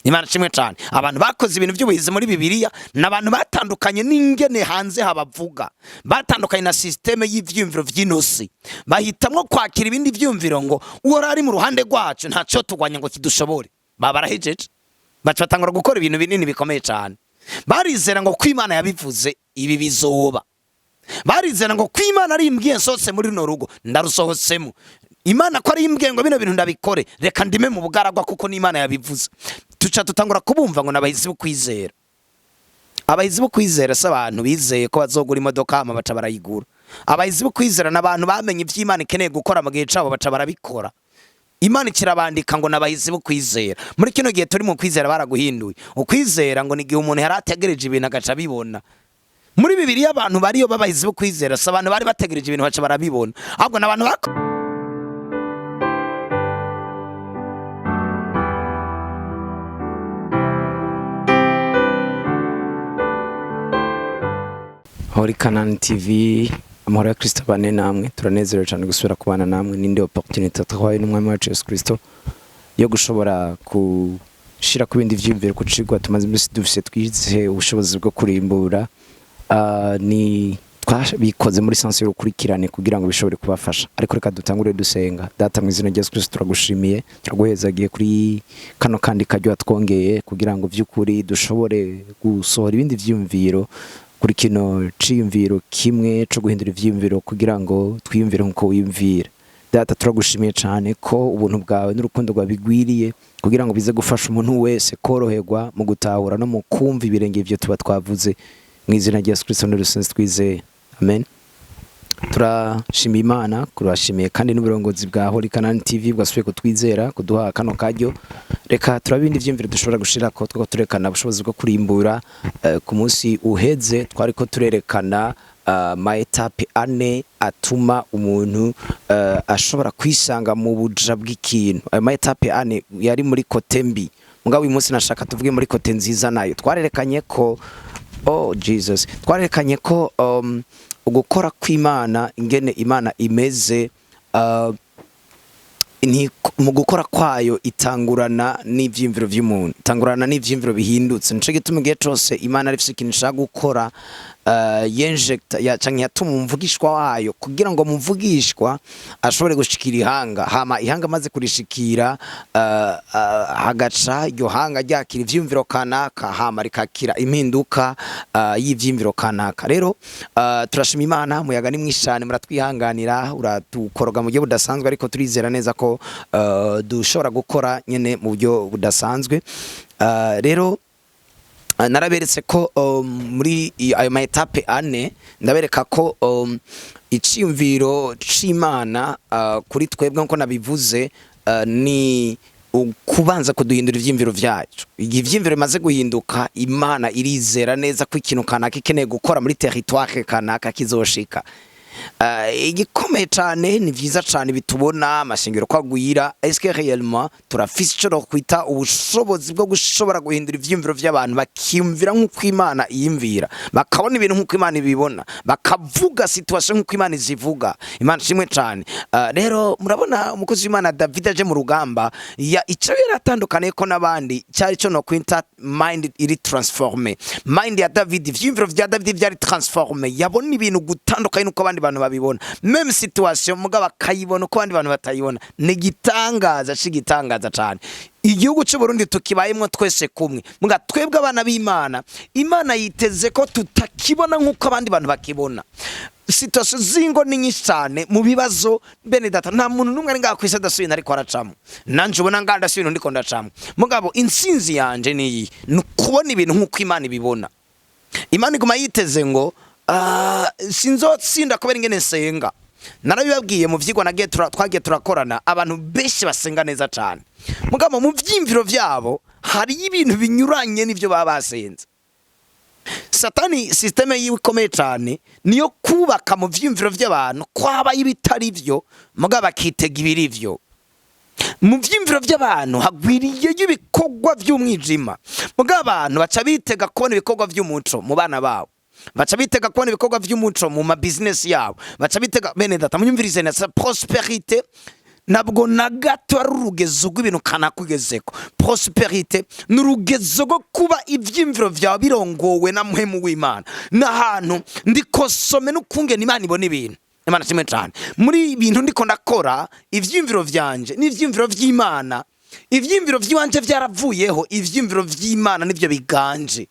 Imana kimwe cyane abantu bakoze ibintu by'ubuhizi muri Bibiliya n'abantu batandukanye n'ingene hanze habavuga batandukanye na systeme y'ivyumviro vy'inosi bahitamwo kwakira ibindi vyumviro ngo uwo ari mu ruhande rwacu ntaco tugwanya ngo kidushobore babarahejeje batangura gukora ibintu binini bikomeye cyane barizera ngo kw'Imana yabivuze ibi bizoba barizera ngo kw'Imana ari imbwiye nsose muri no rugo ndarusohotsemo Imana ko ari imbwiye ngo bino bintu ndabikore reka ndime mu bugaragwa kuko n'Imana yabivuze tuca tutangura kubumva ngo nabahizi bw'Kwizera abahizi bw'Kwizera s'abantu bizeye ko bazogura imodoka ama baca barayigura abahizi bw'Kwizera n'abantu bamenye ivy'Imana ikeneye gukora mu gihe cabo baca barabikora Imana kirabandika ngo nabahizi bw'Kwizera muri kino gihe turi mu kwizera baraguhinduye ukwizera ngo ni gihe umuntu yarategereje ibintu agaca bibona muri Bibiliya abantu bariyo babahizi bw'Kwizera s'abantu bari bategereje ibintu baca barabibona ahubwo n'abantu Hori CANAAN TV amahoro ya Kristo bane namwe turanezerewe cyane gusubira kubana namwe ninde opportunity twahaye n'umwami wacu Yesu Kristo yo gushobora kushira ku bindi vyumviro kucigwa tumaze iminsi dufise twize ubushobozi bwo kurimbura ni twabikoze muri sense yo kurikirane kugira ngo bishobore kubafasha ariko reka dutangure dusenga data mu izina rya Yesu Kristo turagushimiye turaguhezagiye kuri kano kandi kajyo twongeye kugira ngo vy'ukuri dushobore gusohora ibindi vyumviro kuri kino ciyumviro kimwe cyo guhindura ivyumviro kugira ngo twiyumvire nkuko wiyumvira data turagushimiye cyane ko ubuntu bwawe n'urukundo rwa bigwiriye kugira ngo bize gufasha umuntu wese koroherwa mu gutahura no mu kumva ibirenge ivyo tuba twavuze mu izina rya Yesu Kristo n'urusenzi twizeye amen turashimiye Imana kurashimiye kandi n'uburongozi bwa Hori CANAAN TV bwasubiye kutwizera kuduha kano kajyo reka turabindi vyimvire dushobora gushira ko twako turekana ubushobozi bwo kurimbura ku munsi uheze twariko turerekana ma etape ane atuma umuntu ashobora kwisanga mu buja bw'ikintu ayo ma etape ane yari muri kote mbi mugabo uyu munsi nashaka tuvuge muri kote nziza nayo twarerekanye ko Jesus twarerekanye ko ugukora kw'Imana ingene Imana imeze ni mu gukora kwayo itangurana n'ivyimviro vy'umuntu itangurana n'ivyimviro bihindutse nico gituma igihe cose Imana arifise ikintu ishaka gukora yenjecta canke yatuma umuvugishwa wayo kugira ngo muvugishwa ashobore gushikira ihanga hama ihanga maze kurishikira hagaca iryo hanga ryakira ivyumviro kanaka hama rikakira impinduka y'ivyimviro kanaka rero turashima Imana muyaga ni mwishane muratwihanganira uratukoroga mu buryo budasanzwe ariko turizera neza ko dushobora gukora nyene mu buryo budasanzwe rero naraberetse ko muri ayo ma etape ane ndabereka ko iciyumviro c'Imana kuri twebwe nko nabivuze ni kubanza kuduhindura ivyimviro vyacu ivyimviro bimaze guhinduka Imana irizera neza ko ikintu kanaka ikeneye gukora muri territoire kanaka kizoshika igikomeye cyane ni vyiza cyane bitubona amashingiro kwagwira eske réellement turafise cyo kwita ubushobozi bwo gushobora guhindura ivyimviro by'abantu bakimvira nk'uko Imana iyimvira bakabona ibintu nk'uko Imana ibibona bakavuga situation nk'uko Imana izivuga Imana shimwe cyane rero murabona umukozi w'Imana David aje mu rugamba ya ico yaratandukaniye ko nabandi cyari cyo no kwita mind iri transforme mind ya David ivyimviro vya David byari transforme yabona ibintu gutandukanye nuko abandi bantu babibona même situation mugaba kayibona uko abandi bantu batayibona ni gitangaza cigitangaza cyane igihugu cy'u Burundi tukibayemo twese kumwe muga twebwe abana b'Imana Imana yiteze ko tutakibona nkuko abandi bantu bakibona situation zingo ni nyinshi cyane mu bibazo bene data nta muntu numwe ari ngakwise adasubira ariko aracamo nanje ubona nganda subira ndiko ndacamo mugabo insinzi yanje ni kubona ibintu nkuko Imana ibibona Imana iguma yiteze ngo sinzotsinda kubera ingene nsenga narabibabwiye mu vyigwa nagiye twagiye turakorana abantu benshi basenga neza cyane mugabo mu vyimviro vyabo hari ibintu binyuranye n'ivyo baba basenze Satani systeme yikomeye cyane niyo kubaka mu vyimviro vy'abantu kwaba ibitari vyo mugabo akitega ibirivyo mu vyimviro vy'abantu hagwiriye y'ibikogwa vy'umwijima mugabo abantu baca bitega kubona ibikogwa vy'umuco mu bana babo baca bitega kubona ibikorwa vy'umuco mu ma business yabo baca bitega bene data munyumvirize na prosperité nabwo na gato ari urugezo rw'ibintu kanaka ugezeko. Prosperite ni urugezo rwo kuba ivyimviro vyawe birongowe na muhemu w'Imana, n'ahantu ndikosome n'ukungene Imana ibona ibintu. Imana kimwe cyane muri ibintu ndiko ndakora, ivyimviro vyanje n'ivyimviro vy'Imana, ivyimviro vy'iwanje vyaravuyeho, ivyimviro vy'Imana nivyo biganje.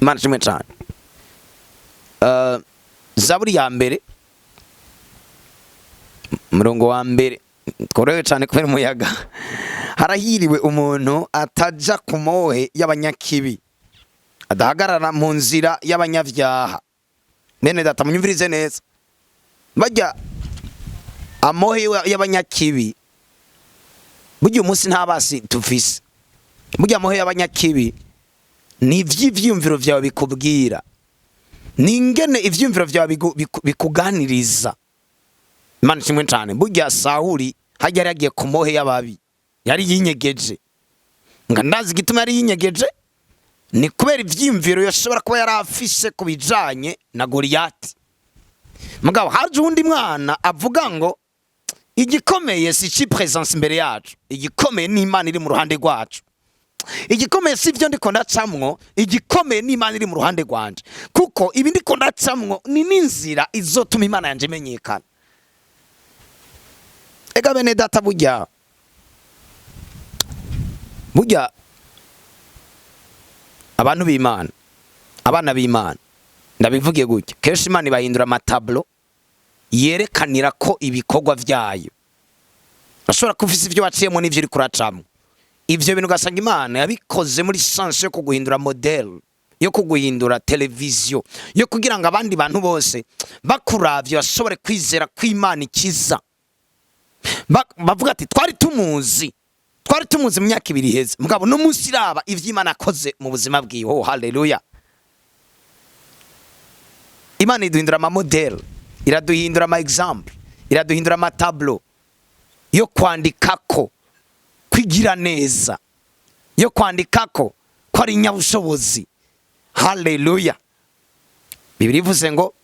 Imana kimwe cyane. Zaburi ya mbere murongo wa mbere tworohewe cyane kubera umuyaga. Harahiriwe umuntu ataja ku mohe y'abanyakibi, adahagarara mu nzira y'abanyavyaha. Bene data munyumvirize neza, bajya amohe y'abanyakibi burya umunsi nta basi tufise. Burya amohe y'abanyakibi ni ivy'ivyumviro vyawe bikubwira, ni ingene ivyumviro vyawe bikuganiriza. Imana kimwe cyane. Burya Sawuli hajya yagiye ku mohe y'ababi, yari yinyegeje. Nga ndazi gituma yari yinyegeje ni kubera ivyimviro yashobora kuba yarafise kubijanye na Goliyati. Mugabo haje undi mwana avuga ngo igikomeye si ci presence imbere yacu, igikomeye ni Imana iri mu ruhande rwacu. Igikomeye si ivyo ndiko ndacamwo, igikomeye ni Imana iri mu ruhande rwanje, kuko ibi ndiko ndacamwo ni n'inzira izotuma Imana yanje imenyekana. Ega bene data, burya abantu b'Imana, abana b'Imana, ndabivuge gutya, kenshi Imana ibahindura amatablo yerekanira ko ibikorwa vyayo. Ashobora kufisa ivyo waciyemo n'ivyo uri kuracamwo, ivyo bintu ugasanga Imana yabikoze muri sense yo kuguhindura model, yo kuguhindura televiziyo, yo kugira ngo abandi bantu bose bakuravye bashobore kwizera ko Imana ikiza. Bavuga ati twari tumuzi mu myaka 2 iheze, mugabo no munsi iraba ivy'Imana akoze mu buzima bwiwe. Oh, haleluya. Imana iduhindura ama model, iraduhindura ama example, iraduhindura ama tableau yo kwandikako kwigira neza, yo kwandikako ko ari nyabushobozi. Haleluya. Bibiri ivuze ngo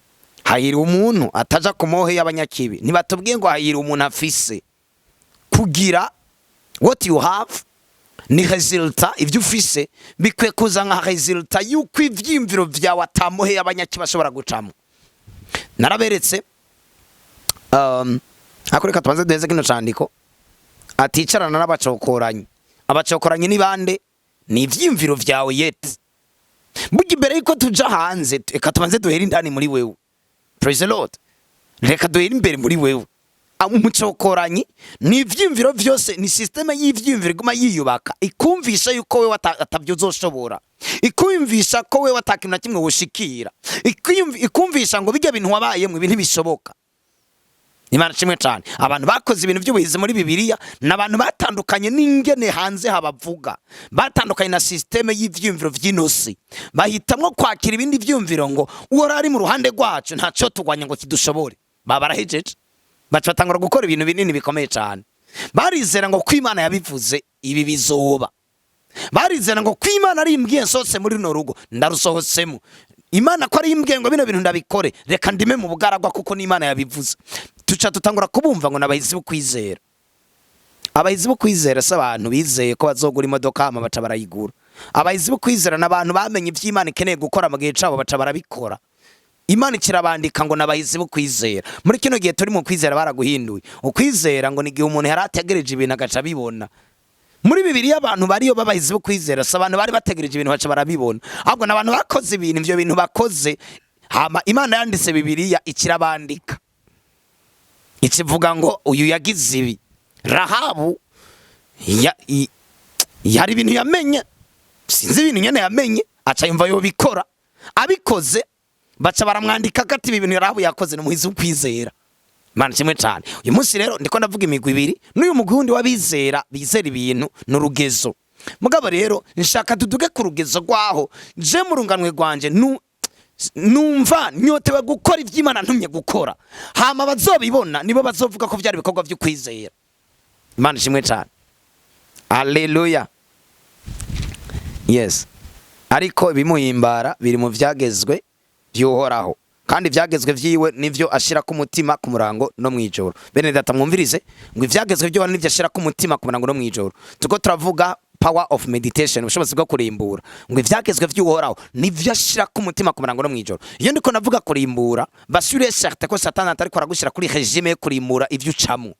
hahira umuntu ataja ku mohe y'abanyakibi. Nibatubwiye ngo hahira umuntu afise kugira what you have ni resulta, ivyo ufise bikwiye kuza nka resulta yuko ivyimviro vyawe atamohe y'abanyakibi bashobora gucamo. Naraberetse akoreka tubanze duheze kino candiko, aticarana n'abacokoranye. Abacokoranye ni bande? Ni ivyimviro vyawe yet. Burya imbere yuko tuja hanze, eka tubanze duhere indani muri wewe. Praise the Lord. Reka duhere imbere muri wewe. Umucokoranyi ni ivyimviro vyose, ni systeme y'ivyimviro iguma yiyubaka, ikumvisha yuko wewe atavyo uzoshobora, ikumvisha ko wewe atakintu na kimwe woshikira, ikumvisha ngo bijya bintu wabayemwe ibintu bishoboka. Imana kimwe cyane. Abantu bakoze ibintu by'ubuhizi muri Bibiliya n'abantu batandukanye n'ingene hanze habavuga, batandukanye na systeme y'ivyumviro vy'inosi, bahitamwo kwakira ibindi vyumviro ngo urari mu ruhande rwacu ntaco tugwanya ngo kidushobore. Babarahejeje batangura gukora ibintu binini bikomeye cyane. Barizera ngo kw'Imana yabivuze ibi bizoba, barizera ngo kw'Imana ari imbwiye nsose muri no rugo ndarusohotsemo. Imana ko ari imbwiye ngo bino bintu ndabikore, reka ndime mu bugaragwa kuko n'Imana yabivuze. Tuca tutangura kubumva ngo nabahizi bo kwizera. Abahizi bo kwizera se abantu bizeye ko bazogura imodoka hama baca barayigura. Abahizi bo kwizera n'abantu bamenye ivy'Imana ikeneye gukora mu gihe cabo baca barabikora. Imana kirabandika ngo nabahizi bo kwizera. Muri kino gihe turi mu kwizera baraguhinduye. Ukwizera ngo ni gihe umuntu yarategereje ibintu agaca bibona. Muri Bibiliya abantu bariyo babahizi bo kwizera, se abantu bari bategereje ibintu baca barabibona. Ahubwo n'abantu bakoze ibintu, ivyo bintu bakoze hama Imana yanditse Bibiliya ikirabandika. Ikivuga ngo uyu yagize ibi. Rahabu yari ibintu yamenye, sinzi ibintu nyene yamenye, aca yumva yo bikora. Abikoze baca baramwandika kati ibintu Rahabu yakoze n'umuhizi wo kwizera. Imana kimwe cyane. Uyu munsi rero ndiko ndavuga imigwi ibiri, n'uyu mugwi wundi wabizera bizera ibintu n'urugezo. Mugabo rero nshaka tuduge ku rugezo rwaho je mu runganwe rwanje numva nyotewe gukora ivy'Imana ntumye gukora, hama bazobibona nibo bazovuga ko vyari bikorwa byo kwizera. Imana kimwe cyane. Haleluya. Yes. Ariko bimuhimbara biri mu vyagezwe byuhoraho. kandi ivyagezwe vyiwe nivyo ashira ku mutima ku murango no mwijoro. Bene data mwumvirize ngo ivyagezwe vyo nivyo ashira ku mutima ku murango no mwijoro. Tuko turavuga power of meditation, ubushobozi bwo kurimbura. Ngo ivyagezwe vy'uhoraho nivyo ashira ku mutima ku murango no mwijoro. Iyo ndiko navuga kurimbura, basure certain ko Satani atariko aragushira kuri regime yo kurimbura ivyo ucamwo.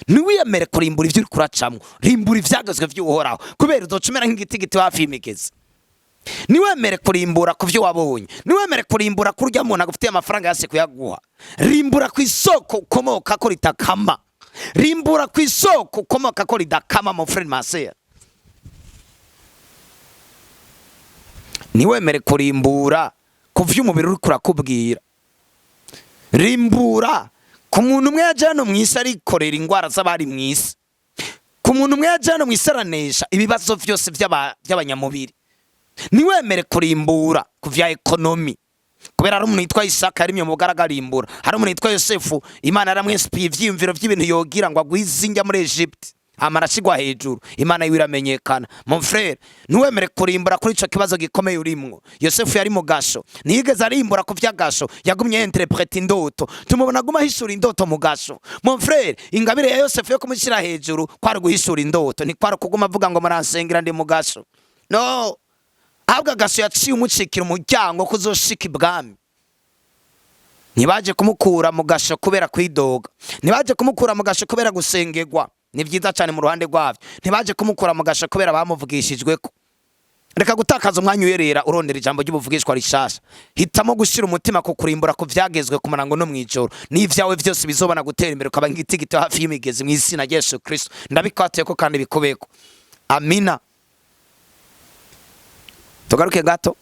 Niwiyemere kurimbura ivyo uri kuracamwo, rimbura ivyagezwe vy'uhoraho kubera uzocumera nk'igitigiti hafi y'imigezi. Niwemere kurimbura ku vyo wabonye, niwemere kurimbura kurya muntu agufitiye amafaranga yase kuyaguha. Rimbura ku isoko ukomoka ko ritakama, rimbura ku isoko ukomoka ko ridakama, mon frère ma sœur. Niwemere kurimbura ku vyo umubiri uri kurakubwira, rimbura ku muntu umwe yaje hano mw'isi arikorera ingwara z'abari mw'isi, ku muntu umwe yaje hano mw'isi aranesha ibibazo vyose vy'abanyamubiri. Niwemere kurimbura ku vya ekonomi, kubera hari umuntu yitwa Isaka yarimye mu bugaragarimbura, hari umuntu yitwa Yosefu Imana yaramwinspiye ivyiyumviro vy'ibintu yogira ngo agwizinja muri Egypt, amara ashigwa hejuru, Imana yiwe iramenyekana. Mon frère, niwemere kurimbura kuri ico kibazo gikomeye urimwo. Yosefu yari mu gasho, ntiyigeze arimbura ku vy'agasho, yagumye interprete indoto, tumubona aguma hishura indoto mu gasho. Mon frère, ingabire ya Yosefu yo kumushira hejuru kwari guhishura indoto, ntikwari kuguma avuga ngo muransengera ndi mu gasho. No, ahubwo agasho yaciye umucikira umuryango kuzoshika ibwami. Ntibaje kumukura mu gasho kubera kwidoga, ntibaje kumukura mu gasho kubera gusengerwa, ni vyiza cyane mu ruhande rwavyo. Ntibaje kumukura mu gasho kubera bamuvugishijweko. Reka gutakaza umwanya uyerera urondera ijambo ry'ubuvugishwa rishasha. Hitamo gushira umutima ku kurimbura ku vyagezwe ku murango no mwijoro, n'ivyawe vyose bizobana gutera imbere ukaba nk'itigiti hafi y'imigezi mw'izina rya Yesu Kristo. Ndabikwateye ko kandi bikubeko. Amina. Tugaruke gato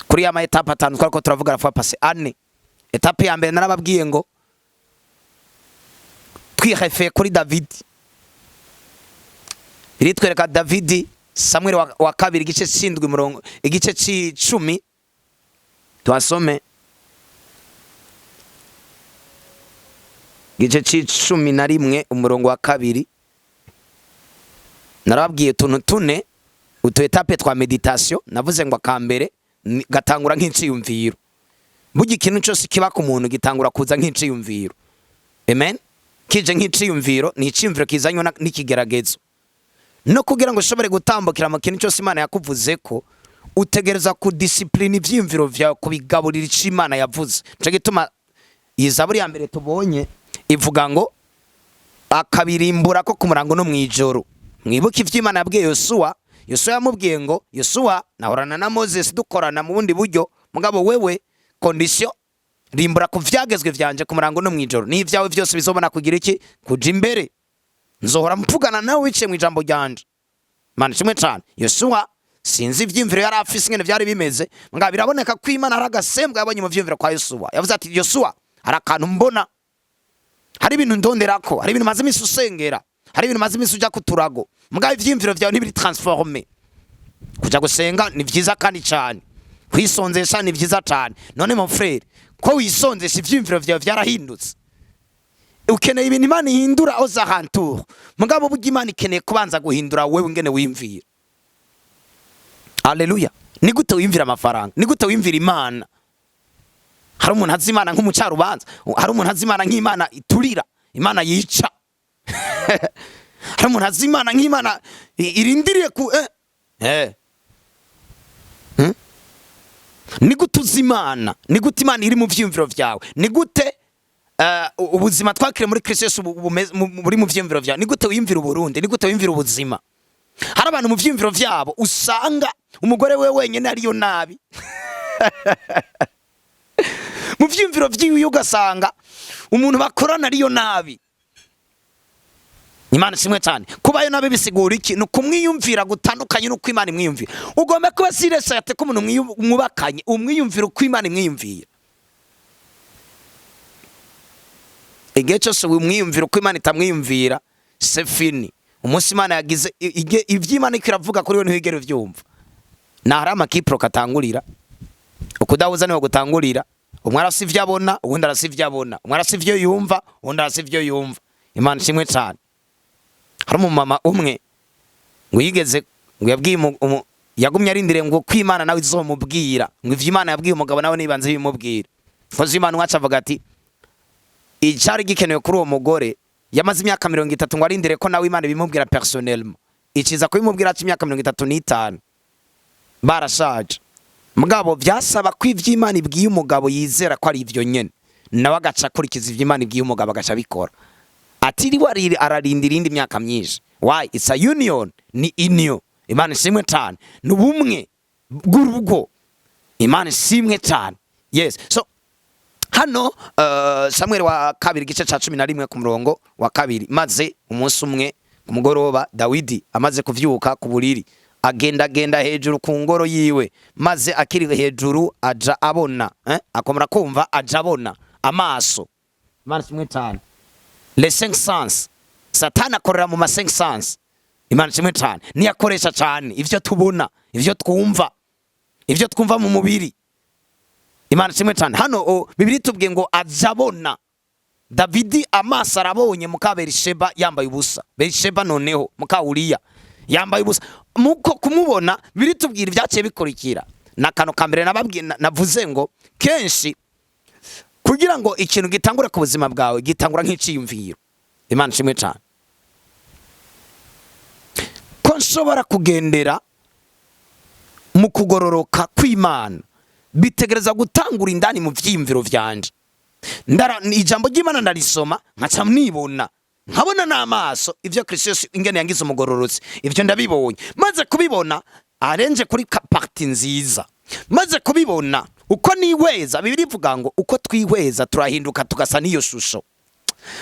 kuri ya etape atanu twariko turavuga rafa passé ane. Etape ya mbere narababwiye ngo twihefe kuri David. Iritwereka David Samuel wa kabiri igice c'indwi murongo igice c'10. Twasome igice c'11 umurongo wa kabiri. Narababwiye tuntu tune utu etape twa meditation. Navuze ngo akambere gatangura nk'iciyumviro. Burya ikintu cyose kiba ku muntu gitangura kuza nk'iciyumviro. Amen. Kije nk'iciyumviro ni iciyumviro kizanywe n'ikigeragezo. No kugira ngo ushobore gutambukira mu kintu cyose Imana yakuvuze ko, utegereza ku discipline ivyiyumviro vyawe kubigaburira ico Imana yavuze. Cyo gituma iyi Zaburi ya mbere tubonye ivuga ngo akabirimbura ko ku murango no mwijoro. Mwibuka ivy'Imana yabwiye Yosuwa. Yosuwa yamubwiye ngo Yosuwa nahorana na Moses dukorana mu bundi buryo, mugabo wewe condition rimbura ku vyagezwe vyanje ku murango no mwijoro, n'ivyawe vyose bizobona kugira iki kuja imbere. Nzohora mvugana nawe wice mu ijambo ryanje. Mana kimwe cyane. Yosuwa sinzi ivyimviro yari afise ngene vyari bimeze, mugabo biraboneka ko Imana ari agasembwa yabonye mu vyimviro kwa Yosuwa. Yavuze ati Yosuwa hari akantu mbona, hari ibintu ndonderako, hari ibintu maze imisi usengera, hari ibintu maze imisi uja kuturago, mugabo ivyimviro vyawe ntibiri transforme. Kuja gusenga ni vyiza kandi cyane, kwisonzesha ni vyiza cyane. None mon frère, ko wisonzesha ivyimviro vyawe vyarahindutse, ukeneye ibintu Imana ihindura oza hantu, mugabo burya Imana ikeneye kubanza guhindura wewe ngene wimvira. Haleluya. Ni gute wimvira amafaranga? Ni gute wimvira Imana? Hari umuntu azi Imana nk'umucarubanza, hari umuntu azi Imana nk'Imana iturira, Imana yica. Hari umuntu azi Imana nk'Imana irindiriye ku Ni gute uzi Imana? Ni gute Imana iri mu vyimviro vyawe? Ni gute ubuzima twakire muri Kristo Yesu buri mu vyimviro vyawe? Ni gute wimvira Burundi? Ni gute wimvira ubuzima? Hari abantu mu vyimviro vyabo usanga umugore we wenyene ariyo nabi. Mu vyimviro vyiwe ugasanga umuntu bakorana ariyo nabi. Imana simwe cyane. Kubayo nabe bisigura iki? Nukumwiyumvira gutandukanye nuko Imana imwiyumvira. Ugomba kuba sirese yate ko umuntu mwubakanye umwiyumvira uko Imana imwiyumvira. Igihe cyose umwiyumvira uko Imana itamwiyumvira, c'est fini. Umunsi Imana yagize ivy'Imana ikiravuga kuri we ntihigere vyumva. Nahari amakipro katangurira, ukudahuza niho gutangurira. Umwe arasivyo abona, uwundi arasivyo abona. Umwe arasivyo yumva, uwundi arasivyo yumva. Imana simwe cyane. Hari umumama umwe ngo yigeze ngo yabwiye yagumye arindire ngo kw'Imana nawe izomubwira, ngo ivy'Imana yabwiye umugabo nawe nibanze bimubwira. umukozi w'Imana umwe acavuga ati icyari gikenewe kuri uwo mugore yamaze imyaka 30 ngo arindire ko nawe Imana bimubwira personnellement, ikiza kubimubwira imyaka 35 barashaje. Mugabo byasaba ko ivy'Imana ibwiye umugabo yizera ko ari ivyo nyene, nawe agaca akurikiza ivy'Imana ibwiye umugabo agaca bikora. Atiriwe ararindira indi myaka myinshi. Why? It's a union, ni union. Imana ishimwe cyane, ni ubumwe bw'urugo. Imana ishimwe cyane. Yes. So hano Samuel wa kabiri gice ca 11 ku murongo wa kabiri, maze umunsi umwe ku mugoroba Dawidi amaze kuvyuka ku buriri agenda hejuru ku ngoro yiwe, maze akiri hejuru aja abona akomera kumva aja abona amaso. Imana ishimwe cyane. Les cinq sens. Satana akorera mu ma cinq sens. Imana ishimwe cyane. Ni yakoresha cyane ivyo tubona, ivyo twumva mu mubiri. Imana ishimwe cyane. Hano Bibiri tubwiye ngo azabona. Davidi amaso arabonye muka Berisheba yambaye ubusa. Berisheba noneho muka Uriya yambaye ubusa. Muko kumubona Bibiri tubwira ibyaciye bikurikira. Nakano kambere nababwiye navuze ngo kenshi kugira ngo ikintu gitangure ku buzima bwawe gitangura nk'iciyumviro. Imana ishimwe cyane. Ko nshobora kugendera mu kugororoka kw'Imana bitegereza gutangura indani mu vyimviro vyanje. Ijambo ry'Imana ndarisoma nkaca nibona, nkabona n'amaso ivyo Kristo ingene yangize umugororotsi, ivyo ndabibonye. Maze kubibona arenje kuri parti nziza. Maze kubibona uko niweza, Bibiri ivuga ngo uko twihweza turahinduka tugasa niyo shusho.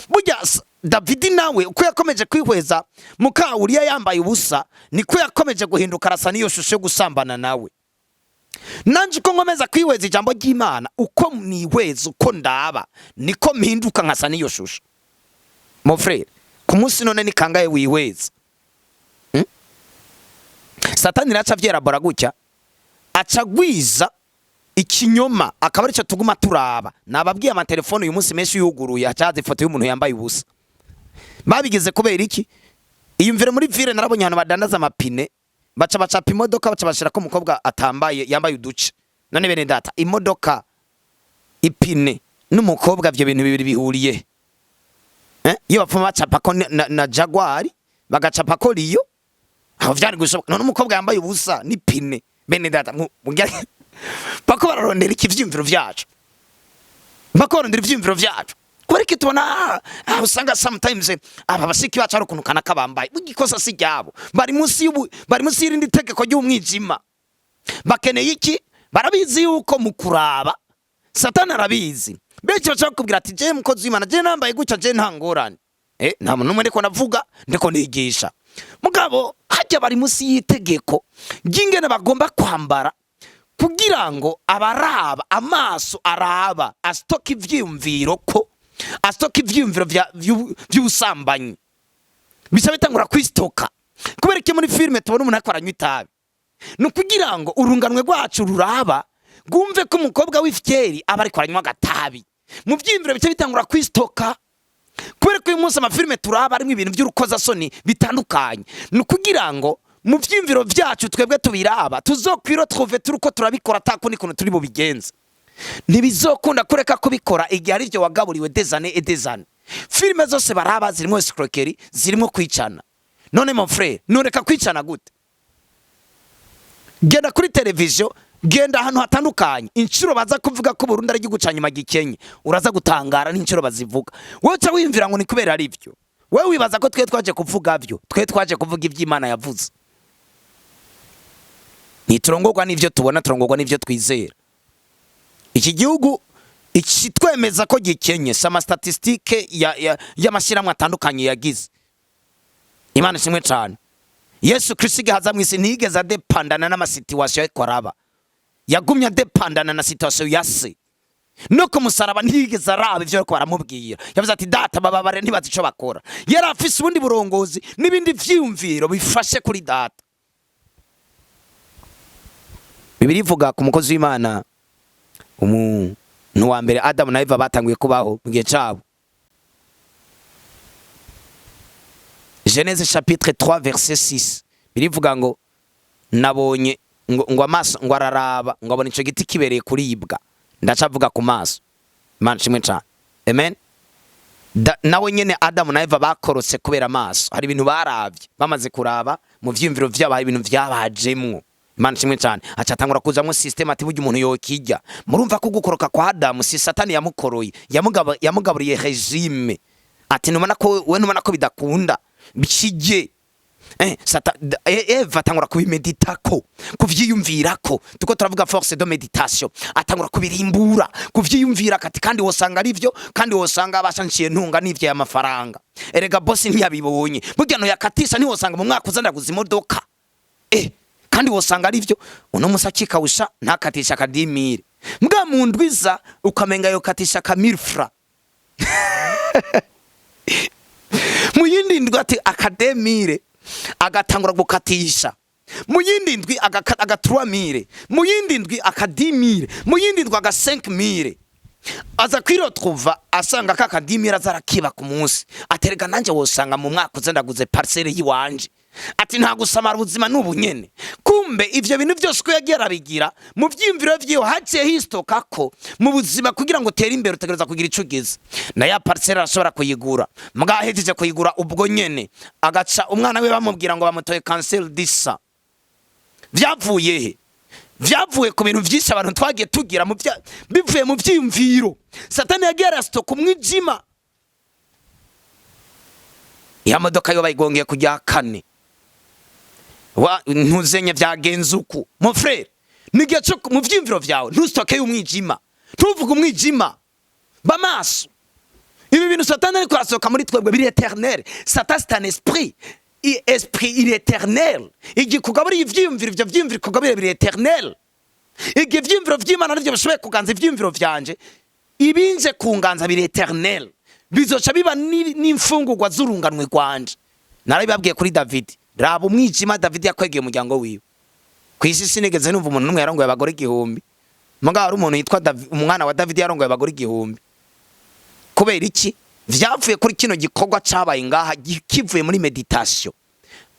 Burya Davidi nawe uko yakomeje kwihweza muka Uriya yambaye ubusa, niko yakomeje guhinduka arasa niyo shusho yo gusambana nawe. Nanje ko nkomeza kwihweza ijambo ry'Imana, uko mwihweza uko ndaba niko mpinduka nkasa niyo shusho. Mon frère, ku munsi none ni kangaye wihweza? Satani racha vyerabora gutya acagwiza ikinyoma, akaba ari cyo tuguma turaba. Nababwiye amatelefone uyu munsi menshi yuguruye acaze ifoto y'umuntu yambaye ubusa. Babigeze kubera iki? Iyumvire muri ville narabonye hano badandaza amapine, baca bacapa imodoka, baca bashira ko umukobwa atambaye yambaye uduce. None bene data, imodoka ipine n'umukobwa byo bintu bibiri bihuriye. Iyo bapfuma bacapa ko na Jaguar bagacapa ko Rio, aho vyari gushoboka. None umukobwa yambaye ubusa n'ipine. Bene data bako bararondera ivyimviro vyacu, bako bararondera ivyimviro vyacu. Kwereke tubona usanga sometimes aba basiki bacu ari ukuntu kana kabambaye bugikosa si ryabo, bari munsi y'irindi tegeko ry'umwijima. Bakeneye iki? Barabizi yuko mukuraba Satani arabizi. Benshi bacha kubwira ati je mukozi w'Imana, je nambaye gutya, je ntangorane. Nta muntu numwe ndiko navuga, ndiko nigisha. Mugabo hajya bari munsi y'itegeko ry'ingene bagomba kwambara kugira ngo abaraba amaso araba astoka ivyumviro ko astoka ivyumviro vy'ubusambanyi bisa bitangura kwistoka. Kubera iki muri filme tubona umuntu akwaranywa itabi, no kugira ngo urunganwe rwacu ruraba gumve ko umukobwa w'ifyeri aba ari kwaranywa gatabi, mu vyimviro bice bitangura kwistoka. Kubera ko uyu munsi amafilme turaba arimo ibintu by'urukoza soni bitandukanye, no kugira ngo mu vyimviro vyacu twebwe tubiraba tuzokwiro trouve turuko turabikora atakundi kuntu turi bubigenza. Ntibizokunda kureka kubikora igihe ari byo wagaburiwe des années et des années. Filme zose baraba zirimo escroquerie, zirimo kwicana. None mon frère, nureka kwicana gute? Genda kuri televiziyo, genda ahantu hatandukanye, incuro baza kuvuga ko Burundi ari gigucanyuma gikenye, uraza gutangara n'incuro bazivuga. Wowe cha wimvira ngo ni kubera ari byo. Wewe wibaza ko twe twaje kuvuga byo, twe twaje kuvuga ivy'Imana yavuze. Niturongorwa n'ivyo tubona, turongorwa n'ivyo twizera. Iki gihugu ikitwemeza ko gikenye sama statistique y'amashiramwe atandukanye yagize. Imana ishimwe cyane. Yesu Kristo gahaza mwisi ntigeze adepandana n'amasituation y'koraba. Yagumye adepandana na situation yase. No kumusaraba ntigeze araba ivyo ko baramubwira. Yavuze ati data bababare ntibazi ico bakora. Yari afise ubundi burongozi n'ibindi vyumviro bifashe kuri data. Bibiri ivuga ku mukozi w'Imana wa mbere Adamu na Eva batanguye kubaho mu gihe cyabo. Genèse chapitre 3 verset 6 birivuga ngo nabonye ngo amaso ngo araraba ngo abona ico giti kibereye kuribwa. Ndacavuga ku maso. Imana ishimwe cyane. Amen. Nawe nyene Adamu na Eva bakorotse kubera amaso. Hari ibintu baravye bamaze kuraba mu vyimviro vyabo, hari ibintu vyabajemwo. Imana ishimwe cyane. Acatangura kuzamwo system ati burya umuntu yokijya. Murumva ko gukoroka kwa Adamu si Satani yamukoroye, yamugaburiye regime. Ati numana ko bidakunda bikije. Eva atangura kubimeditako, kuvyiyumvirako. Tuko turavuga force de meditation. Atangura kubirimbura, kuvyiyumvira kati kandi wosanga ari byo, kandi wosanga abashanciye ntunga n'ivyo y'amafaranga. Erega boss ntiyabibonye. Burya no yakatisha ni wosanga mu mwaka uzanda guza imodoka. Kandi wosanga ari byo. Uno musaki kawusha ntakatisha kadimire. Mbwa mu ndwiza ukamenga yo katisha ka 1000 francs. Mu yindi ndwi ati akademire agatangura gukatisha, mu yindi ndwi aga 3000, mu yindi ndwi aka 10000, mu yindi ndwi aga 5000. Aza kwirotrouva asanga ka 10000 azarakiba ku munsi. Aterega nanje wosanga mu mwaka uzendaguze parcelle yiwanje. Ati nta gusamara ubuzima n'ubunyene. Kumbe ivyo bintu byose ko yagera bigira mu vyimviro vyiyo haciye histoka ko mu buzima kugira ngo tere imbere utegereza kugira icugize. Na ya parcelle arashobora kuyigura. Mwahejeje kuyigura ubwo nyene agaca umwana we bamubwira ngo bamutoye cancel disa. Vyavuye he? Vyavuye ku bintu vyinshi abantu twagiye tugira mu bivuye mu vyimviro. Satani yagera stoka umwijima. Ya modoka yo bayigongeye kujya 4. Ntuzenye vyagenze uku. Mon frère, nigiye cyo mu vyimviro vyawe ntustoke y'umwijima. Tuvuga umwijima. Bamaso. Ibi bintu Satani ariko arasoka muri twebwe biri éternel. Satan c'est un esprit. Esprit il est éternel. Igikugabura ivyimviro ivyo vyimviro kugabura biri éternel. Ivyimviro vy'Imana nivyo bishoboye kuganza ivyimviro vyanje. Ibinje kunganza biri éternel. Bizoca biba n'imfungurwa z'urunganwe rwanje. Narabibabwiye kuri David. Raba umwijima David yakwegeye umuryango wiwe. Kwisi sinigeze numva umuntu numwe yarongoye abagore 1000. Muga hari umuntu yitwa umwana wa David yarongoye abagore 1000. Kubera iki? Vyavuye kuri kino gikorwa cabaye ngaha kivuye muri meditation.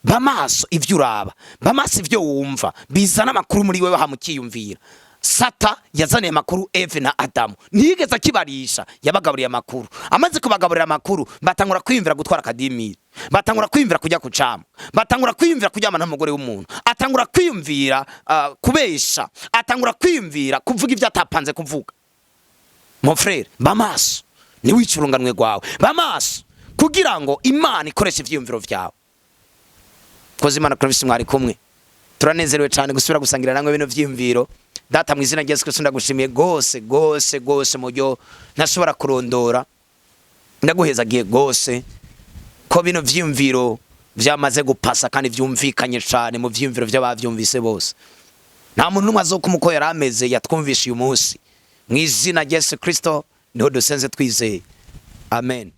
Bamaso ivyo uraba, bamaso ivyo wumva, bizana amakuru muri wewe hamukiyumvira. Sata yazaniye amakuru Eve na Adamu. Niyigeza kibarisha yabagaburiye amakuru. Amaze kubagaburira amakuru batangura kwiyumvira gutwara kadimiri. Batangura kwiyumvira kujya kucama. Batangura kwiyumvira kujyama n'umugore w'umuntu. Atangura kwiyumvira kubesha. Atangura kwiyumvira kuvuga ivyo atapanze kuvuga. Mon frère, bamaso ni wicurunganwe rwawe. Bamaso kugira ngo Imana ikoreshe ivyiyumviro vyawe. Koze Imana Clovis mwari kumwe. Turanezerewe cyane gusubira gusangira namwe bino vyiyumviro. Data mu izina ry'Yesu Kristo ndagushimiye gose mujyo ntashobora kurondora. Ndaguhezagiye gose ko bino vyimviro vyamaze gupasa kandi vyumvikanye cyane mu vyimviro by'abavyumvise bose. Nta muntu numwe azokumuko yarameze yatwumvisha uyu munsi. Mu izina ry'Yesu Kristo niho dusenze twizeye. Amen.